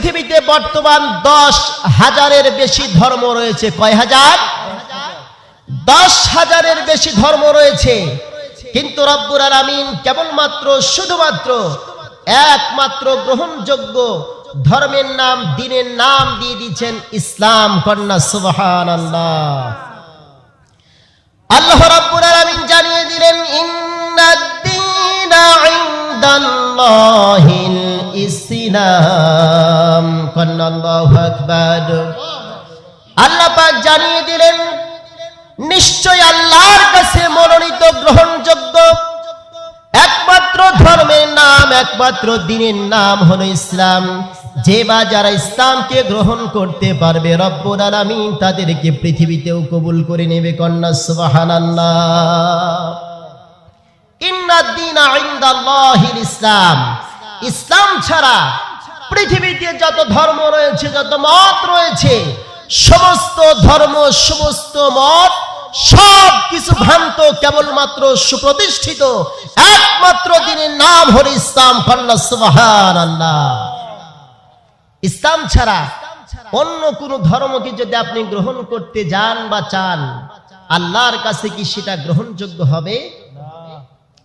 পৃথিবীতে বর্তমান 10,000-এর বেশি ধর্ম রয়েছে। কয় হাজার? 10,000-এর বেশি ধর্ম রয়েছে, কিন্তু রব্বুল আলামিন কেবলমাত্র শুধুমাত্র একমাত্র গ্রহণযোগ্য ধর্মের নাম, দ্বীনের নাম দিয়ে দিয়েছেন ইসলাম। কন্যা সুবহানাল্লাহ। আল্লাহ রাব্বুল আলামিন জানিয়ে দিলেন, ইন্নাদ-দীনা ইনদাল্লাহিল ইসলাম। কন্যা আল্লাহু আকবার। আল্লাহ পাক জানিয়ে দিলেন, নিশ্চয় আল্লাহর কাছে মনোনীত গ্রহণযোগ্য একমাত্র ধর্মের নাম, একমাত্র দ্বীনের নাম হলো ইসলাম। যে বা যারা ইসলামকে গ্রহণ করতে পারবে, রব্বুল আলামিন তাদেরকে পৃথিবীতেও কবুল করে নেবে। কন্যা সুবহানাল্লাহ। ইন্নাদ-দীনা ইনদাল্লাহিল ইসলাম। ইসলাম ছাড়া পৃথিবীতে যত ধর্ম রয়েছে, যত মত রয়েছে, সমস্ত ধর্ম, সমস্ত মত, সব কিছু ভ্রান্ত, কেবলমাত্র সুপ্রতিষ্ঠিত একমাত্র দ্বীনের নাম হলো ইসলাম। কন্যা সুবহানাল্লাহ। ইসলাম ছাড়া অন্য কোন ধর্মকে যদি আপনি গ্রহণ করতে যান বা চান, আল্লাহর কাছে কি সেটা গ্রহণযোগ্য হবে?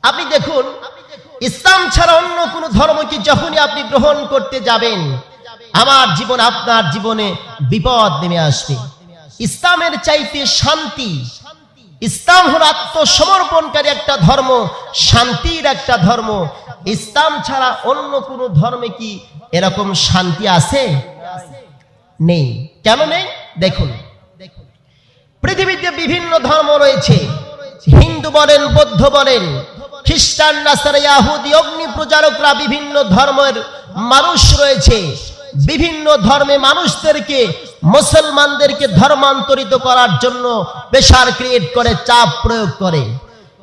আপনি দেখুন, ইসলাম ছাড়া অন্য কোন ধর্মকে যখনই আপনি গ্রহণ করতে যাবেন, আমার জীবন, আপনার জীবনে বিপদ নেমে আসবে। ইসলামের চাইতে শান্তি, ইসলাম হলো আত্মসমর্পণকারী একটা ধর্ম, শান্তির একটা ধর্ম। ইসলাম ছাড়া অন্য কোন ধর্মে কি এরকম শান্তি আছে? নেই। কেন নেই? দেখুন, পৃথিবীতে বিভিন্ন ধর্ম রয়েছে। হিন্দু বলেন, বৌদ্ধ বলেন, খ্রিস্টান, নাসারা, ইহুদি, অগ্নি প্রচারকরা, বিভিন্ন ধর্মের মানুষ রয়েছে। বিভিন্ন ধর্মে মানুষদেরকে, মুসলমানদেরকে ধর্মান্তরিত করার জন্য প্রেসার ক্রিয়েট করে, চাপ প্রয়োগ করে।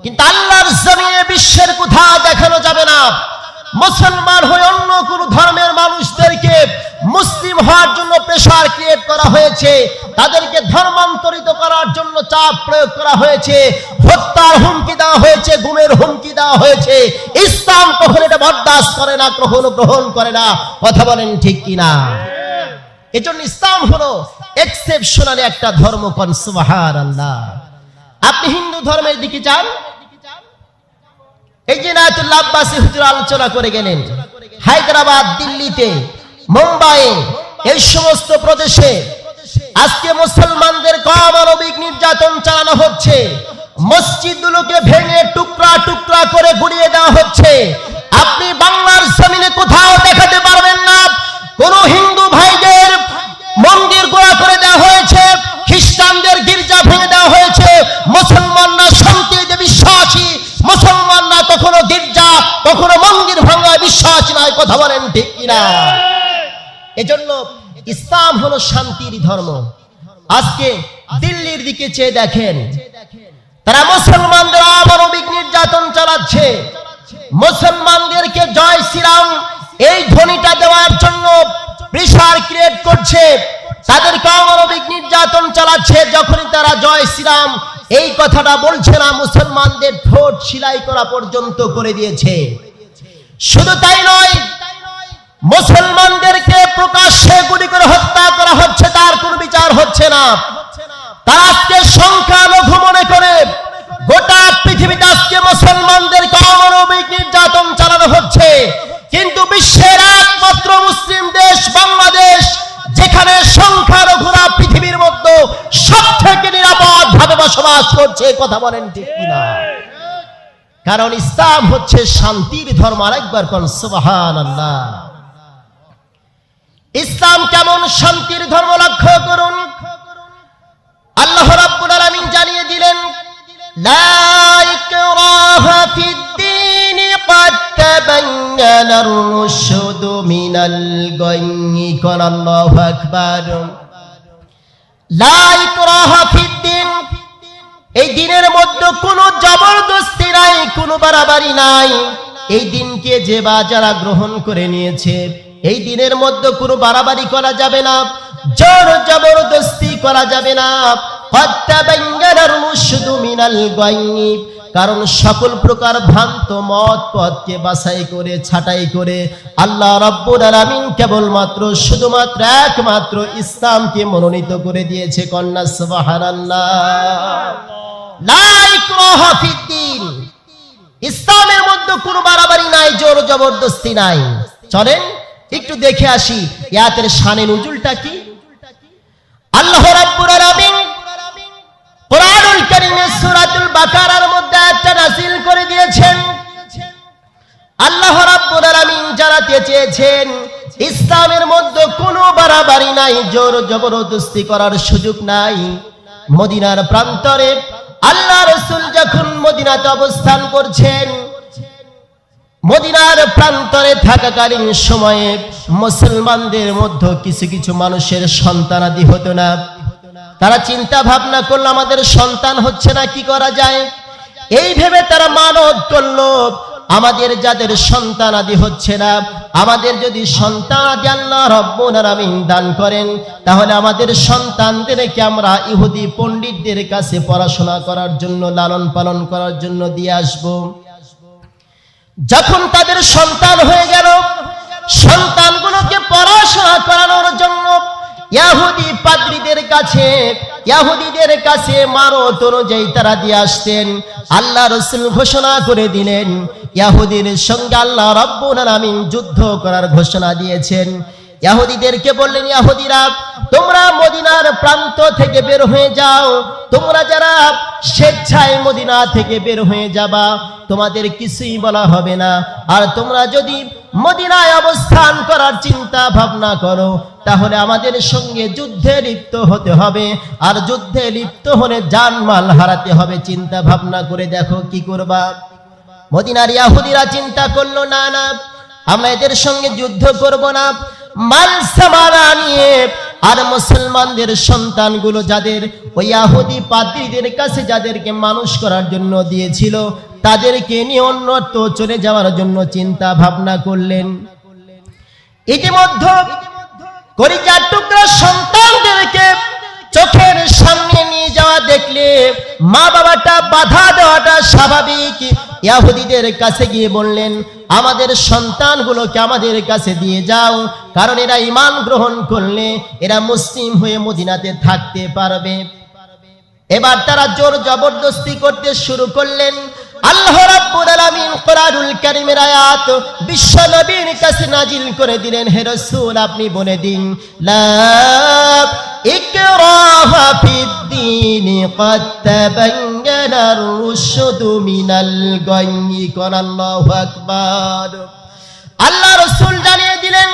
কিন্তু আল্লাহর জমিনে বিশ্বের কোথাও দেখানো যাবে না মুসলমান হয়ে অন্য কোন ধর্মের মানুষদেরকে মুসলিম হওয়ার জন্য প্রেসার ক্রিয়েট করা হয়েছে, তাদেরকে ধর্মান্তরিত করার জন্য চাপ প্রয়োগ করা হয়েছে, হত্যার হুমকি দেওয়া হয়েছে, গুমের হুমকি দেওয়া হয়েছে। ইসলাম কখনো এটা বরদাস্ত করে না, কখনো গ্রহণ করে না। কথা বলেন ঠিক কিনা? এজন্য ইসলাম হলো এক্সেপশনাল একটা ধর্ম। কোন সুবহানাল্লাহ। আপনি হিন্দু ধর্মের দিকে যান, এই যে নায়াতুল্লাহ আব্বাসী হুজুর আলোচনা করে গেলেন, হায়দ্রাবাদ, দিল্লিতে, মুম্বাইয়ে, এই সমস্ত প্রদেশে আজকে মুসলমানদের অমানবিক নির্যাতন চালানো হচ্ছে। মসজিদগুলোকে ভেঙে টুকরা টুকরা করে গুড়িয়ে দেওয়া হচ্ছে। আপনি বাংলার জমিনে কোথাও দেখাতে পারবেন না কোন হিন্দু ভাইদের মন্দির গোড়া করে দেওয়া হয়েছে, খ্রিস্টানদের গির্জা ভেঙে দেওয়া হয়েছে। মুসলমানরা শান্তিতে বিশ্বাসী, মুসলমানরা কখনো গির্জা, কখনো মন্দির ভাঙায় বিশ্বাসী নয়। কথা বলেন ঠিক কিনা? এজন্য ইসলাম হলো শান্তির ধর্ম। আজকে দিল্লির দিকে চেয়ে দেখেন, তারা মুসলমানদের অমানবিক নির্যাতন চালাচ্ছে। মুসলমানদেরকে জয় শ্রীরাম এই ধ্বনিটা দেওয়ার জন্য প্রেসার ক্রিয়েট করছে, তাদেরকে অমানবিক নির্যাতন চালাচ্ছে। যখনই তারা জয় শ্রীরাম এই কথাটা বলছে না, মুসলমানদের ঠোঁট সেলাই করা পর্যন্ত করে দিয়েছে। শুধু তাই নয়, মুসলমানদেরকে প্রকাশ্যে গুলি করে হত্যা করা হচ্ছে, তার কোনো বিচার হচ্ছে না। তারা আজকে সংখ্যালঘু মনে করে গোটা পৃথিবীতে আজকে মুসলমানদেরকে অমানবিক নির্যাতন চালানো হচ্ছে। কিন্তু বিশ্বের একমাত্র মুসলিম দেশ বাংলাদেশ, যেখানে সংখ্যালঘুরা পৃথিবীর মধ্যে সবথেকে নিরাপদ ভাবে বসবাস করছে। কথা বলেন ঠিক কিনা? কারণ ইসলাম হচ্ছে শান্তির ধর্ম। আরেকবার কোন সুবহানাল্লাহ। ইসলাম কেমন শান্তির ধর্ম লক্ষ্য করুন। আল্লাহ রাব্বুল আলামিন জানিয়ে দিলেন, লা ইকরাহা ফিদ-দীন ক্বাদ তাবায়্যানার রুশদু মিনাল গায়য়্যি। আল্লাহু আকবার। লা ইকরাহা ফিদ-দীন, এই দ্বীনের মধ্যে কোনো জবরদস্তি নাই, কোনো বাড়াবাড়ি নাই। এই দ্বীনকে যে বা যারা গ্রহণ করে নিয়েছে, এই দ্বীনের মধ্যে কোনো বাড়াবাড়ি করা যাবে না, জোর জবরদস্তি করা যাবে না। ক্বাদ তাবায়্যানার রুশদু মিনাল গায়য়্যি, কারণ সকল প্রকার ভ্রান্ত মত পথকে বাছাই করে ছাঁটাই করে আল্লাহ রাব্বুল আলামিন কেবলমাত্র শুধুমাত্র একমাত্র ইসলামকে মনোনীত করে দিয়েছে। কন্যা সুবহানাল্লাহ। লা ইকরাহা ফিদ্দিন, ইসলামের মধ্যে কোনো বাড়াবাড়ি নাই, জোর জবরদস্তি নাই। চলেন একটু দেখে আসি ইয়াতের শানে নুজুলটা কি। আল্লাহ রাব্বুল আলামিন কুরআনুল কারীমের সূরাতুল বাকারার মধ্যে একটা নাযিল করে দিয়েছেন। আল্লাহ রাব্বুল আলামিন জানাতে চেয়েছেন ইসলামের মধ্যে কোনো বাড়াবাড়ি নাই, জোর জবরদস্তি করার সুযোগ নাই। মদিনার প্রান্তরে আল্লাহ রাসূল যখন মদিনাতে অবস্থান করছেন, মদিনার প্রান্তরে থাকাকালীন সময়ে মুসলমানদের মধ্যে কিছু কিছু মানুষের সন্তানাদি হতো না। তারা চিন্তা ভাবনা করলো আমাদের সন্তান হচ্ছে না, কি করা যায়। এই ভেবে তারা মানত করলো আমাদের যাদের সন্তানাদি হচ্ছে না, আমাদের যদি সন্তানাদি আল্লাহ রাব্বুল আলামিন দান করেন তাহলে আমাদের সন্তানদেরকে আমরা ইহুদি পণ্ডিতদের কাছে পড়াশোনা করার জন্য, লালন পালন করার জন্য দিয়ে আসব। যখন তাদের সন্তান হয়ে গেল, সন্তানগুলোকে পড়াশোনা করানোর জন্য ইহুদি পাদ্রীদের কাছে, ইহুদিদের কাছে মানত অনুযায়ী তারা দিয়ে আসতেন। আল্লাহ রাসূল ঘোষণা করে দিলেন ইহুদির সঙ্গে আল্লাহ রাব্বুল আলামিন যুদ্ধ করার ঘোষণা দিয়েছেন। ইহুদিদেরকে বললেন, ইহুদিরা তোমরা মদিনার প্রান্ত থেকে বের হয়ে যাও, তোমরা যারা স্বেচ্ছায় মদিনা থেকে বের হয়ে যাবা তোমাদের কিছুই বলা হবে না। আর তোমরা যদি মদিনায় অবস্থান করার চিন্তা ভাবনা করো তাহলে আমাদের সঙ্গে যুদ্ধে লিপ্ত হতে হবে, আর যুদ্ধে লিপ্ত হলে জানমাল হারাতে হবে। চিন্তা ভাবনা করে দেখো কি করবা। মদিনার ইহুদিরা চিন্তা করলো, না না, আমরা এদের সঙ্গে যুদ্ধ করব না। মাল সামানা নিয়ে আর মুসলমানদের সন্তানগুলো যাদের ওই ইহুদি পাদ্রীদের কাছে যাদেরকে মানুষ করার জন্য দিয়েছিল তাদেরকে নিয়ে অন্যত্র চলে যাওয়ার জন্য চিন্তা ভাবনা করলেন। ইতিমধ্যে কলিজার টুকরা সন্তানদেরকে চোখের সামনে নিয়ে যাওয়া দেখলে মা বাবাটা বাধা দেওয়াটা স্বাভাবিক। ইহুদিদের কাছে গিয়ে বললেন, আমাদের সন্তানগুলোকে আমাদের কাছে দিয়ে যাও, কারণ এরা ঈমান গ্রহণ করলে এরা মুসলিম হয়ে মদিনাতে থাকতে পারবে। এবার তারা জোর জবরদস্তি করতে শুরু করলেন। আল্লাহ রাব্বুল আলামিন কুরআনুল কারীমের আয়াত বিশ্ব নবীর কাছে নাজিল করে দিলেন, হে রাসূল আপনি বলে দিন, লা ইকরাহা ফিদ্দীন ক্বাদ তাবায়্যানার রুশদু মিনাল গায়য়ি। আল্লাহু আকবার। আল্লাহ রাসূল জানিয়ে দিলেন,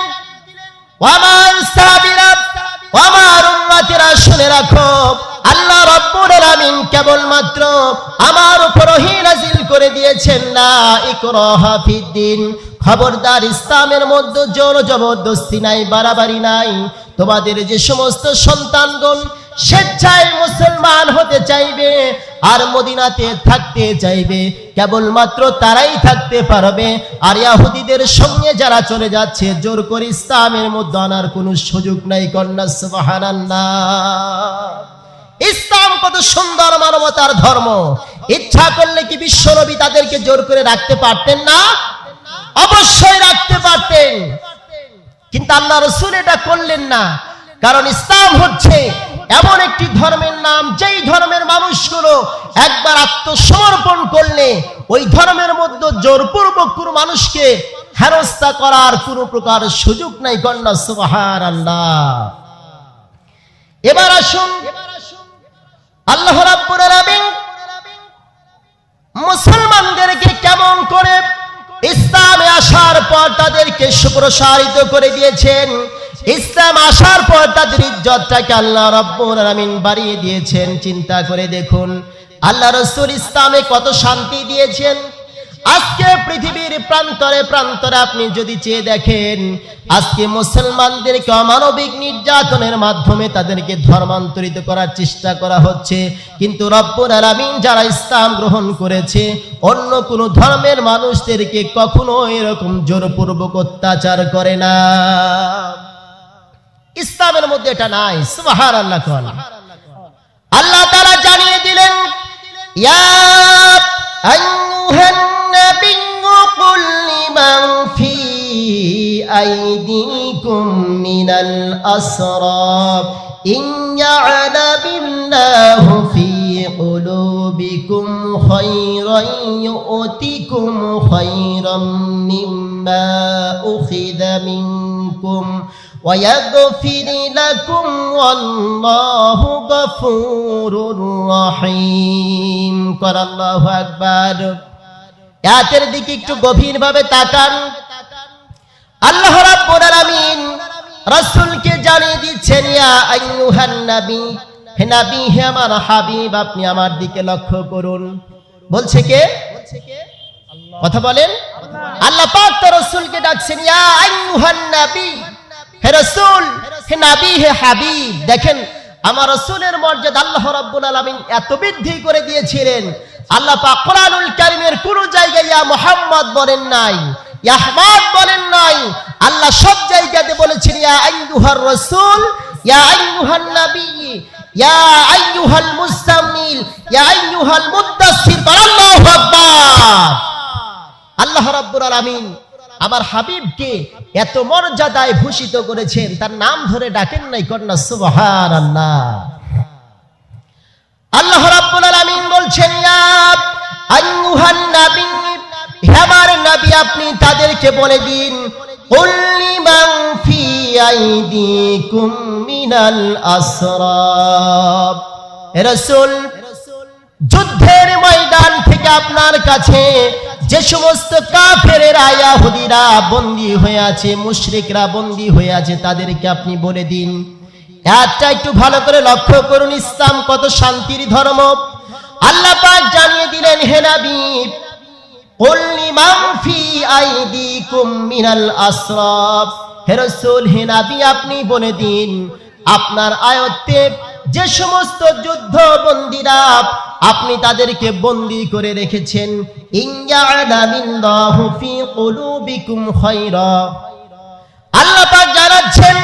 ওয়া মান সাবিরা ওয়া মান উম্মতিরা, শুনে রাখো আল্লাহ রাব্বুল আলামিন কেবলমাত্র আমার উপর ওহী নাযিল করে দিয়েছেন, না ইকরাহা ফিদ্দীন, খবরদার ইসলামের মধ্যে জোর জবরদস্তি নাই, বাড়াবাড়ি নাই। তোমাদের যে সমস্ত সন্তানগণ স্বেচ্ছায় মুসলমান হতে চাইবে আর মদিনাতে থাকতে চাইবে কেবলমাত্র তারাই থাকতে পারবে, আর ইহুদিদের সঙ্গে যারা চলে যাচ্ছে জোর করে ইসলামের মধ্যে আনার কোনো সুযোগ নাই। কন্যা সুবহানাল্লাহ। ইসলাম কত সুন্দর মানবতার ধর্ম। ইচ্ছা করলে কি বিশ্বনবী তাদেরকে জোর করে রাখতে পারতেন না? অবশ্যই রাখতে পারতেন, কিন্তু আল্লাহ রাসূল এটা করলেন না। কারণ ইসলাম হচ্ছে এমন একটি ধর্মের নাম, যেই ধর্মের মানুষগুলো একবার আত্মসমর্পণ করলে ওই ধর্মের মধ্যে জোরপূর্বক কোনো মানুষকে হেনস্থা করার কোনো প্রকার সুযোগ নাই। কন্যা সুবহানাল্লাহ। এবার আসুন আল্লাহ রাব্বুল আলামিন মুসলমানদেরকে কেমন করে ইসলামে আসার পর তাদেরকে সুপ্রসারিত করে দিয়েছেন। ইসলাম আসার পর তাদের ইজ্জতটাকে আল্লাহ রাব্বুল আলামিন বাড়িয়ে দিয়েছেন। চিন্তা করে দেখুন আল্লাহ রাসূল ইসলামে কত শান্তি দিয়েছেন। আজকে পৃথিবীর প্রান্তরে প্রান্তরে আপনি যদি চেয়ে দেখেন, আজকে মুসলমানদেরকে অমানবিক নির্যাতনের মাধ্যমে তাদেরকে ধর্মান্তরিত করার চেষ্টা করা হচ্ছে, কিন্তু রব্বুল আলামিন যারা ইসলাম গ্রহণ করেছে অন্য কোন ধর্মের মানুষদেরকে কখনো এরকম জোরপূর্বক অত্যাচার করে না। ইসলামের মধ্যে এটা নাই। সুবহানাল্লাহ। আল্লাহ তাআলা জানিয়ে দিলেন, ইয়া আইয়ুহান নাবিয়্যু কুল লিমান ফি আইদিকুম মিনাল আসরা ইন ইয়া'লামিল্লাহু ফি কুলুবিকুম খায়রান ইউ'তিকুম খায়রাম মিম্মা উখিযা মিনকুম ওয়া ইয়াগফির লাকুম ওয়াল্লাহু গফুরুর রহিম। আল্লাহু আকবার। আয়াতের দিকে একটু গভীরভাবে তাকান। আল্লাহ রাব্বুল আলামিন রাসূলকে জানিয়ে দিচ্ছেন, ইয়া আইয়ুহান নবী, হে নবী, হে আমার হাবিব, আপনি আমার দিকে লক্ষ্য করুন। বলছে কে? কথা বলেন। আল্লাহ পাক তো রাসূলকে ডাকছেন, ইয়া আইয়ুহান নবী, হে রাসূল, হে নবী, হে হাবিব। দেখেন আমার রাসূলের মর্যাদা আল্লাহ রাব্বুল আলামিন এত বৃদ্ধি করে দিয়েছিলেন। আল্লাহ পাক কোরআনুল কারীমের কোন জায়গায় ইয়া মুহাম্মদ বলেন নাই, ইয়া আহমদ বলেন নাই। আল্লাহ সব জায়গাতে বলেছেন ইয়া আইয়ুহার রাসূল, ইয়া আইয়ুহান নবী, ইয়া আইয়ুহাল মুজাম্মিল, ইয়া আইয়ুহাল মুদ্দাসসির। আল্লাহু আকবার। আল্লাহ রাব্বুল আলামিন আমার হাবিবকে এত মর্যাদায় ভূষিত করেছেন, তার নাম ধরে ডাকেন নাই, কন্যা সুবহানাল্লাহ। আল্লাহ রাব্বুল আলামিন বলছেন, ইয়া আইয়ুহান নবী, হে আমার নবী, আপনি তাদেরকে বলে দিন, কুল লিমান ফি আইদিকুম মিনাল আসরা। হে রাসূল, যুদ্ধের ময়দান থেকে আপনার কাছে যে সমস্ত কাফেরেরা, ইহুদিরা বন্দী হয়ে আছে, মুশরিকরা বন্দী হয়ে আছে, তাদেরকে আপনি বলে দিন। একটা একটু ভালো করে লক্ষ্য করুন, ইসলাম কত শান্তির ধর্ম। আল্লাহ পাক জানিয়ে দিলেন, হে নবী, কুল লিমান ফি আইদিকুম মিনাল আসরা। হে রাসূল, হে নবী, আপনি বলে দিন, আপনার আয়ত্তে যে সমস্ত যুদ্ধ বন্দীরা, আপনি তাদেরকে বন্দী করে রেখেছেন, ইন ইয়া'লামিল্লাহু ফি কুলুবিকুম খায়রা। আল্লাহ পাক জানাচ্ছেন,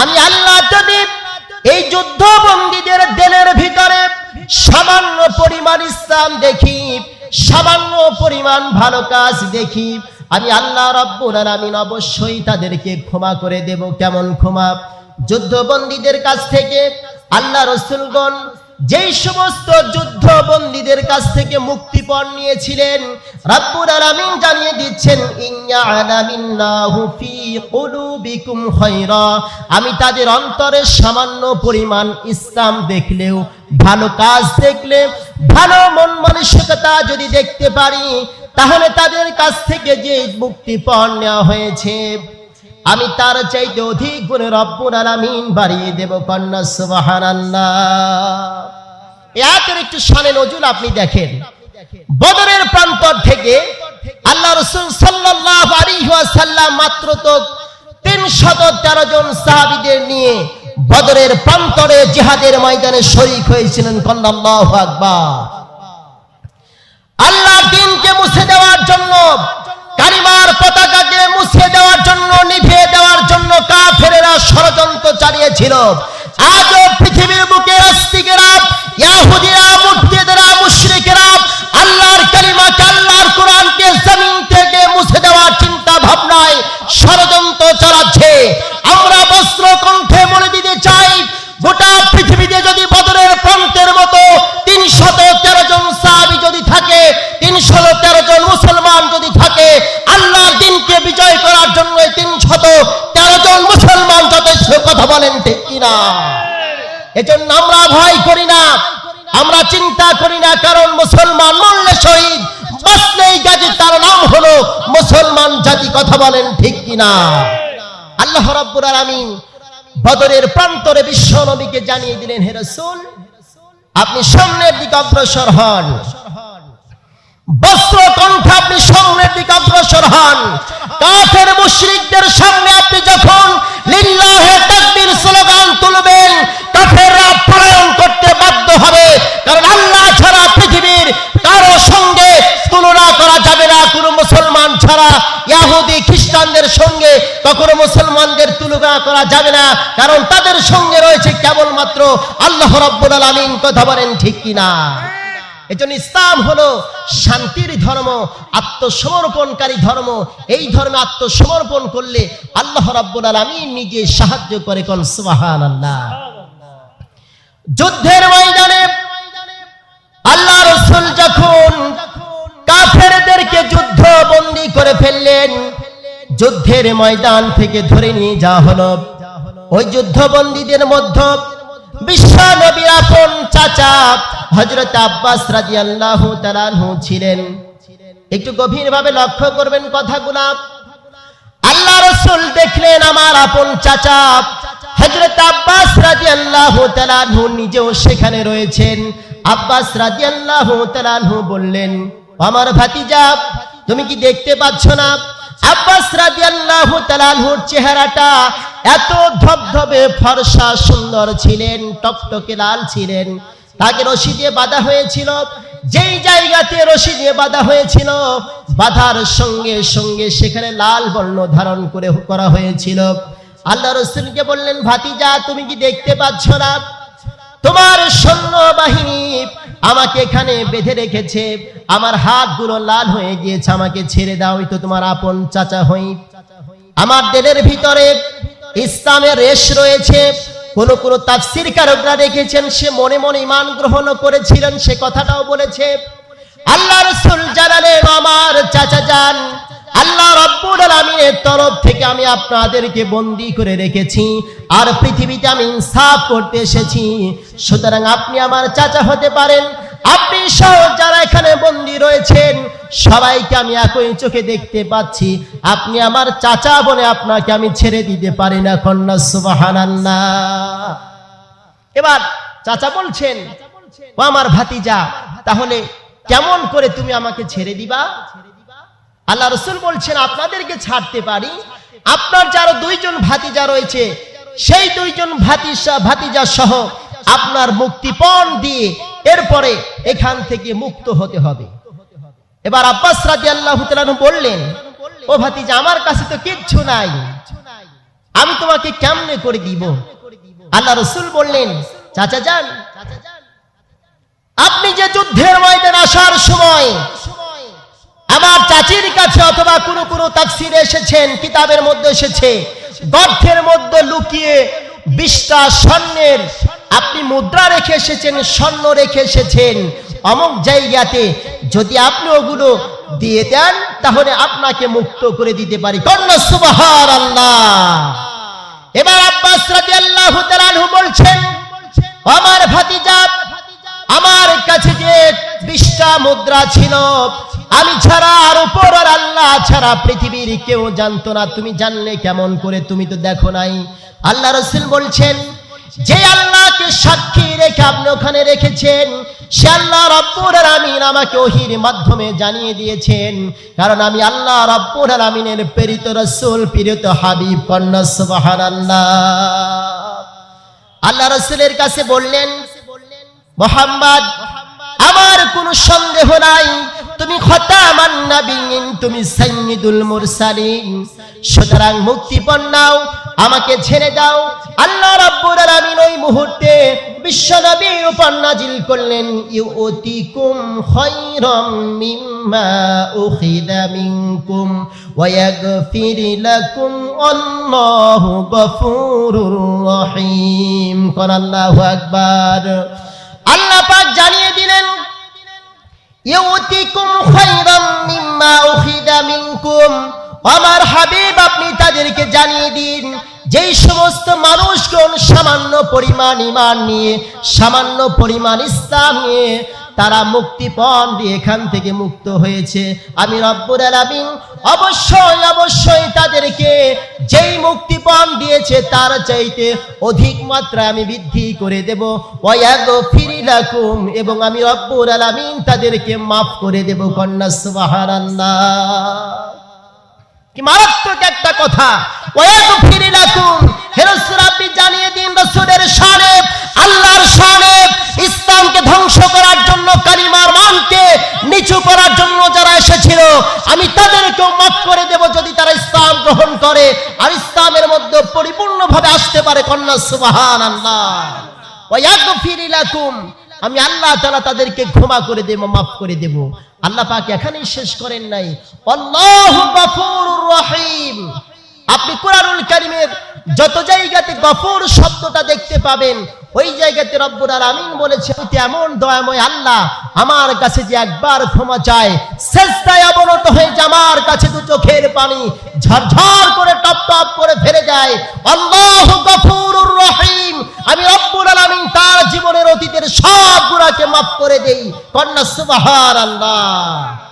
আমি আল্লাহ যদি এই যুদ্ধ বন্দীদের দিলের ভিতরে সামান্য পরিমাণ ইসলাম দেখি, সামান্য পরিমাণ ভালো কাজ দেখি, আমি আল্লাহ রাব্বুল আলামিন অবশ্যই তাদেরকে ক্ষমা করে দেব। কেমন ক্ষমা? যুদ্ধবন্দীদের কাছ থেকে আল্লাহ রাসূলগণ যেই সমস্ত যুদ্ধবন্দীদের কাছ থেকে মুক্তিপণ নিয়েছিলেন, রাব্বুল আলামিন জানিয়ে দিচ্ছেন, ইন ইয়া'লামিল্লাহু ফি কুলুবিকুম খায়রা। আমি তাদের অন্তরে সামান্য পরিমাণ ইসলাম দেখলেও, ভালো কাজ দেখলে, ভালো মন মানসিকতা যদি দেখতে পারি, তাহলে তাদের কাছ থেকে যে মুক্তিপণ নেওয়া হয়েছে, আমি তার চাইতে অধিক গুণে রব্বুল আলামিন বাড়িয়ে দেব। কন্যা সুবহানাল্লাহ। এর একটু শানে নজুল আপনি দেখেন। বদরের প্রান্তর থেকে আল্লাহ রাসূল সাল্লাল্লাহু আলাইহি ওয়াসাল্লাম মাত্র তো 313 জন সাহাবীদের নিয়ে বদরের প্রান্তরে জিহাদের ময়দানে শরীক হয়েছিলেন। কন্যা আল্লাহু আকবার। আল্লাহর দ্বীনকে মুছে দেওয়ার জন্য, কালিমার পতাকাকে মুছে দেওয়ার জন্য, নিভিয়ে দেওয়ার জন্য কাফেরেরা ষড়যন্ত্র চালিয়েছিল। আজও পৃথিবীর বুকে আস্তিকেরা, ইহুদিরা, মুরতাদরা, মুশরিকেরা আল্লাহর কালিমাকে, আল্লাহর কোরআনকে জমিন থেকে মুছে দেওয়ার চিন্তা ভাবনায় ষড়যন্ত্র চালাচ্ছে। আমরা বস্ত্র কণ্ঠে বলে দিতে চাই, গোটা পৃথিবীতে যদি বদরের প্রান্তের মতো 313 জন সাহাবী যদি থাকে, 313 জন মুসলমান যদি থাকে, আল্লাহর দ্বীনকে বিজয় করার জন্য 313 জন মুসলমান যথেষ্ট। কথা বলেন ঠিক কিনা? এজন্য আমরা ভয় করি না, আমরা চিন্তা করি না, কারণ মুসলমান মরলে শহীদ, বাঁচলেই গাজী, তার নাম হলো মুসলমান জাতি। কথা বলেন ঠিক কিনা? আল্লাহ রাব্বুল আলামিন বদরের প্রান্তরে বিশ্ব নবীকে জানিয়ে দিলেন, হে রাসূল, আপনি সামনের দিকে অগ্রসর হন, বস্ত্র কণ্ঠ আপনি সামনের দিকে অগ্রসর হন। কাফের মুশরিকদের সামনে আপনি যখন লিল্লাহে তাকবীর স্লোগান তুলবেন, কাফেররা পলায়ন করতে বাধ্য হবে, কারণ আল্লাহ ছাড়া পৃথিবীর কারো সঙ্গে তুলনা করা যাবে না। কোন মুসলমান ছাড়া ইহুদি খ্রিস্টানদের সঙ্গে কখনো মুসলমানদের তুলনা করা যাবে না, কারণ তাদের সঙ্গে রয়েছে কেবলমাত্র আল্লাহ রাব্বুল আলামিন। কথা বলেন ঠিক কিনা? এজন্য ইসলাম হলো শান্তির ধর্ম, আত্মসমর্পণকারী ধর্ম। এই ধর্মে আত্মসমর্পণ করলে আল্লাহ রাব্বুল আলামিন নিজে সাহায্য করে। কোন সুবহানাল্লাহ। যুদ্ধের ময়দানে আল্লাহ রাসূল যখন কাফেরদেরকে যুদ্ধ বন্দী করে ফেললেন, যুদ্ধের ময়দান থেকে ধরে নিয়ে যাওয়া হলো, ওই যুদ্ধবন্দীদের মধ্যে বিশ্ব নবীর আপন চাচা হযরত আব্বাস রাদিয়াল্লাহু তাআলা আনহু ছিলেন। একটু গভীরভাবে লক্ষ্য করবেন কথাগুলো। আল্লাহ রাসূল দেখলেন আমার আপন চাচা হযরত আব্বাস রাদিয়াল্লাহু তাআলা আনহু নিজেও সেখানে রয়েছেন। আব্বাস রাদিয়াল্লাহু তাআলা আনহু বললেন, আমার ভাতিজা তুমি কি দেখতে পাচ্ছ না? আব্বাস রাদিয়াল্লাহু তাআলা আনহুর চেহারাটা এত ধবধবে ফর্সা সুন্দর ছিলেন, টকটকে লাল ছিলেন। তাকে রশি দিয়ে বাঁধা হয়েছিল, যেই জায়গাতে রশি দিয়ে বাঁধা হয়েছিল বাঁধার সঙ্গে সঙ্গে সেখানে লাল বর্ণ ধারণ করা হয়েছিল। আল্লাহ রাসূলকে বললেন, ভাতিজা তুমি কি দেখতে পাচ্ছ না? তোমার সৈন্য বাহিনী আমাকে এখানে বেঁধে রেখেছে, আমার হাতগুলো লাল হয়ে গিয়েছে, আমাকে ছেড়ে দাও, তো তোমার আপন চাচা হই। আমার দিলের ভিতরে ইসলামের রেশ রয়েছে। কোন কোন তাফসীরকারকরা রেখেছেন সে মনে মনে ঈমান গ্রহণ করেছিলেন, সে কথাটাও বলেছে। আল্লাহ রাসূল জানালেন, আমার চাচা যান, আল্লাহ রাব্বুল আলামিনের তরফ থেকে আমি আপনাদেরকে বন্দী করে রেখেছি, আর পৃথিবীতে আমি ইনসাফ করতে এসেছি, সুতরাং আপনি আমার চাচা হতে পারেন। আপনি সহ যারা এখানে বন্দী রয়েছেন সবাইকে আমি একই চোখে দেখতে পাচ্ছি, আপনি আমার চাচা বলে আপনাকে আমি ছেড়ে দিতে পারি না। কন্যা সুবহানাল্লাহ। এবার চাচা বলছেন, ও আমার ভাতিজা, তাহলে কেমন করে তুমি আমাকে ছেড়ে দিবা? আল্লাহ রাসূল বলছেন, আপনাদেরকে ছাড়তে পারি, আপনার যারা দুইজন ভাতিজা রয়েছে সেই দুইজন ভাতিজা সহ আপনার মুক্তিপণ দিয়ে এরপরে এখান থেকে মুক্ত হতে হবে। এবার আব্বাস রাদিয়াল্লাহু তাআলা বললেন, ও ভাতিজা, আমার কাছে তো কিচ্ছু নাই, আমি তোমাকে কেমনে করে দিব? আল্লাহ রাসূল বললেন, চাচা যান, আপনি যে যুদ্ধের ময়দানে আসার সময় আমার চাচির কাছে অথবা কোনো কোনো তাফসীরে এসেছেন, কিতাবের মধ্যে এসেছে, গর্তের মধ্যে লুকিয়ে 20টা স্বর্ণের আপনি মুদ্রা রেখে এসেছেন, স্বর্ণ রেখে এসেছেন অমুক জায়গাতে, যদি আপনি ওগুলো দিয়ে দেন তাহলে আপনাকে মুক্ত করে দিতে পারি। কন্যা সুবহানাল্লাহ। এবার আব্বাস রাদিয়াল্লাহু তাআলা আনহু বলছেন, আমার ভাতিজা, আমার কাছে যে 20টা মুদ্রা ছিল আমি ছাড়া আর উপর আর আল্লাহ ছাড়া পৃথিবীর কেউ জানতো না, তুমি জানলে কেমন করে? তুমি তো দেখো নাই। আল্লাহ রাসূল বলছেন, যে আল্লাহকে সাক্ষী রেখে আপনি ওখানে রেখেছেন সে আল্লাহ রাব্বুল আলামিন আমাকে ওহীর মাধ্যমে জানিয়ে দিয়েছেন, কারণ আমি আল্লাহ রাব্বুল আলামিনের প্রেরিত রাসূল, প্রেরিত হাবিব। কন্যা সুবহানাল্লাহ। আল্লাহ রাসূলের কাছে বললেন, মুহাম্মদ, আমার কোনো সন্দেহ নাই তুমি খতামান নবিয়্যিন, তুমি সাইয়্যিদুল মুরসালিন, সুতরাং মুক্তিপণ নাও, আমাকে ছেড়ে দাও। আল্লাহ রাব্বুল আলামিন ওই মুহূর্তে বিশ্বনবীর উপর নাজিল করলেন, ইউতিকুম খায়রাম মিম্মা উখিযা মিনকুম ওয়া ইয়াগফির লাকুম, আল্লাহু গফুরুর রহিম। কোন আল্লাহু আকবার। আল্লাহ পাক জানিয়ে দিলেন, ইউতিকুম খায়রাম মিম্মা উখিযা মিনকুম, আমার হাবিব আপনি তাদেরকে জানিয়ে দিন যেই সমস্ত মানুষগণ সামান্য পরিমাণ ঈমান নিয়ে, সামান্য পরিমাণ ইসলাম নিয়ে তারা মুক্তিপণ দিয়ে এখান থেকে মুক্ত হয়েছে, আমি রব্বুল আলামিন অবশ্যই অবশ্যই তাদেরকে যেই মুক্তিপণ দিয়েছে তার চাইতে অধিক মাত্রা আমি বৃদ্ধি করে দেব। ওয়া ইয়াগফির লাকুম, এবং আমি রব্বুল আলামিন তাদেরকে মাফ করে দেব। কন্যা সুবহানাল্লাহ। কি মারাত্মক একটা কথা। ওয়া ইয়াগফির লাকুম, হে রাসূল আপনি জানিয়ে দিন রাসূলের শানে, আল্লাহর শানে, ইসলামকে ধ্বংস করার জন্য, কালিমার মানকে নিচু করার জন্য যারা এসেছিল আমি তাদেরকেও মাফ করে দেব যদি তারা ইসলাম গ্রহণ করে আর ইসলামের মধ্যে পরিপূর্ণভাবে আসতে পারে। কন্যা সুবহানাল্লাহ। ওয়া ইয়াগফির লাকুম, আমি আল্লাহ তাআলা তাদেরকে ক্ষমা করে দেব, মাফ করে দেব। আল্লাহ পাক এখানেই শেষ করেন নাই, আল্লাহু গফুরুর রহিম। আপনি কোরআনুল কারীমের যত জায়গাতে গফুর শব্দটা দেখতে পাবেন, ওই জায়গাতে রব্বুল আলামিন বলেছে, এমন দয়াময় আল্লাহ, আমার কাছে যে একবার ক্ষমা চায়, সেজদায় অবনত হয়ে আমার কাছে দু চোখের পানি ঝরঝর করে টপ টপ করে ফেলে যায়। আল্লাহু গফুরুর রহিম। আমি রব্বুল আলামিন তার জীবনের অতীতের সব গুনাহকে মাফ করে দেই। কন্যা সুবহানাল্লাহ।